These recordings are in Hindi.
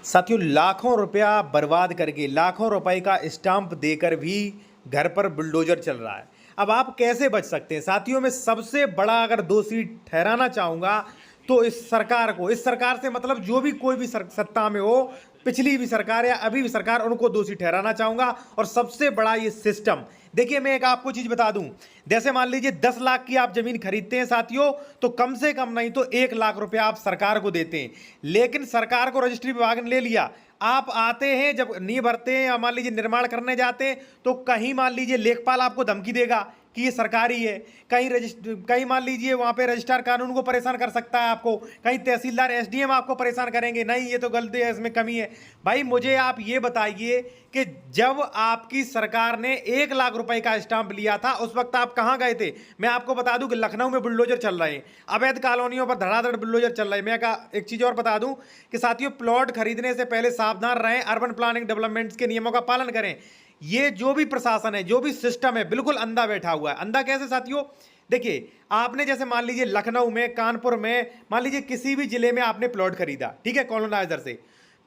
साथियों, लाखों रुपया बर्बाद करके लाखों रुपए का स्टाम्प देकर भी घर पर बुलडोजर चल रहा है। अब आप कैसे बच सकते हैं? साथियों, मैं सबसे बड़ा अगर दोषी ठहराना चाहूँगा तो इस सरकार को। इस सरकार से मतलब जो भी कोई भी सत्ता में हो, पिछली भी सरकार या अभी भी सरकार, उनको दोषी ठहराना चाहूँगा। और सबसे बड़ा ये सिस्टम, देखिए मैं एक आपको चीज़ बता दूं, जैसे मान लीजिए 10 लाख की आप जमीन खरीदते हैं साथियों, तो कम से कम नहीं तो 1 लाख रुपया आप सरकार को देते हैं। लेकिन सरकार को रजिस्ट्री विभाग ने ले लिया। आप आते हैं, जब नींव भरते हैं या मान लीजिए निर्माण करने जाते हैं, तो कहीं मान लीजिए लेखपाल आपको धमकी देगा कि ये सरकारी है। कहीं मान लीजिए वहां पे रजिस्ट्रार कानून को परेशान कर सकता है आपको। कहीं तहसीलदार एसडीएम आपको परेशान करेंगे, नहीं ये तो गलती है, इसमें कमी है। भाई मुझे आप ये बताइए कि जब आपकी सरकार ने 1 लाख रुपए का स्टाम्प लिया था, उस वक्त आप कहां गए थे? मैं आपको बता दूं कि लखनऊ में बुलडोजर चल रहे हैं, अवैध कॉलोनियों पर धड़ाधड़ बुलडोजर चल रहे हैं। मैं एक चीज और बता दूं कि साथियों, प्लॉट खरीदने से पहले सावधान रहें, अर्बन प्लानिंग डेवलपमेंट के नियमों का पालन करें। ये जो भी प्रशासन है, जो भी सिस्टम है, बिल्कुल अंधा बैठा हुआ है। अंधा कैसे साथियों? देखिए, आपने जैसे मान लीजिए लखनऊ में, कानपुर में, मान लीजिए किसी भी जिले में आपने प्लॉट खरीदा, ठीक है, कॉलोनाइजर से।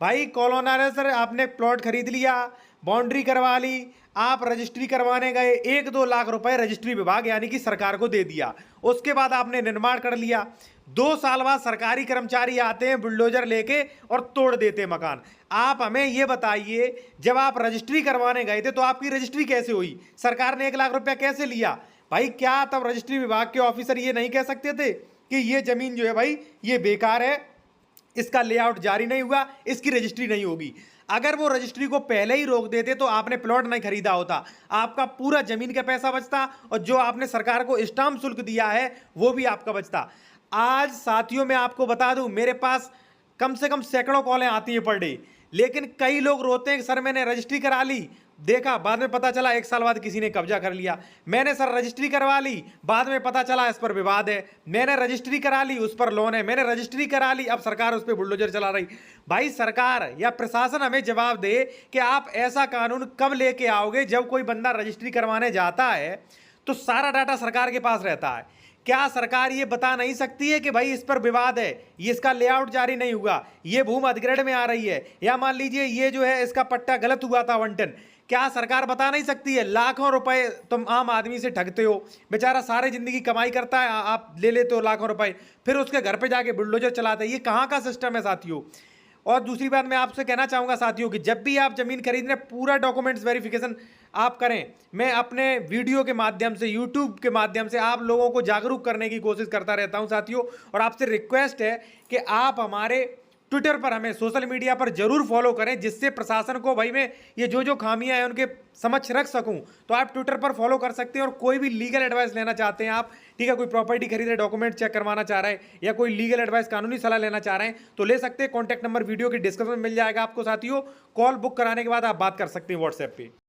भाई कॉलोनाइजर आपने प्लॉट खरीद लिया, बाउंड्री करवा ली, आप रजिस्ट्री करवाने गए, 1-2 लाख रुपए रजिस्ट्री विभाग यानी कि सरकार को दे दिया। उसके बाद आपने निर्माण कर लिया। 2 साल बाद सरकारी कर्मचारी आते हैं बुलडोजर लेके और तोड़ देते हैं मकान। आप हमें ये बताइए, जब आप रजिस्ट्री करवाने गए थे तो आपकी रजिस्ट्री कैसे हुई? सरकार ने 1 लाख रुपया कैसे लिया? भाई क्या तब रजिस्ट्री विभाग के ऑफिसर ये नहीं कह सकते थे कि ये जमीन जो है भाई ये बेकार है, इसका लेआउट जारी नहीं हुआ, इसकी रजिस्ट्री नहीं होगी? अगर वो रजिस्ट्री को पहले ही रोक देते तो आपने प्लॉट नहीं खरीदा होता, आपका पूरा जमीन का पैसा बचता और जो आपने सरकार को स्टाम्प शुल्क दिया है वो भी आपका बचता। आज साथियों मैं आपको बता दूं, मेरे पास कम से कम सैकड़ों कॉलें आती हैं पर डे, लेकिन कई लोग रोते हैं कि सर मैंने रजिस्ट्री करा ली, देखा बाद में पता चला 1 साल बाद किसी ने कब्जा कर लिया। मैंने सर रजिस्ट्री करवा ली, बाद में पता चला इस पर विवाद है। मैंने रजिस्ट्री करा ली, उस पर लोन है। मैंने रजिस्ट्री करा ली, अब सरकार उस पर बुलडोजर चला रही। भाई सरकार या प्रशासन हमें जवाब दे कि आप ऐसा कानून कब लेके आओगे? जब कोई बंदा रजिस्ट्री करवाने जाता है तो सारा डाटा सरकार के पास रहता है। क्या सरकार ये बता नहीं सकती है कि भाई इस पर विवाद है, ये इसका लेआउट जारी नहीं हुआ, ये भूमि अधिग्रहण में आ रही है, या मान लीजिए ये जो है इसका पट्टा गलत हुआ था आवंटन? क्या सरकार बता नहीं सकती है? लाखों रुपए तुम आम आदमी से ठगते हो, बेचारा सारी जिंदगी कमाई करता है, आप ले लेते हो लाखों रुपए, फिर उसके घर पे जाके बुलडोजर चलाते हैं। ये कहाँ का सिस्टम है साथियों? और दूसरी बात मैं आपसे कहना चाहूँगा साथियों कि जब भी आप ज़मीन खरीदने, पूरा डॉक्यूमेंट्स वेरिफिकेशन आप करें। मैं अपने वीडियो के माध्यम से, यूट्यूब के माध्यम से आप लोगों को जागरूक करने की कोशिश करता रहता हूं साथियों। और आपसे रिक्वेस्ट है कि आप हमारे ट्विटर पर, हमें सोशल मीडिया पर जरूर फॉलो करें, जिससे प्रशासन को भाई मैं ये जो खामियां हैं उनके समक्ष रख सकूं। तो आप ट्विटर पर फॉलो कर सकते हैं। और कोई भी लीगल एडवाइस लेना चाहते हैं आप, ठीक है, कोई प्रॉपर्टी खरीद रहे, डॉक्यूमेंट चेक करवाना चाह रहे हैं, या कोई लीगल एडवाइस, कानूनी सलाह लेना चाह रहे हैं, तो ले सकते हैं। कॉन्टैक्ट नंबर वीडियो के डिस्क्रिप्शन में मिल जाएगा आपको साथियों। कॉल बुक कराने के बाद आप बात कर सकते हैं व्हाट्सएप पे।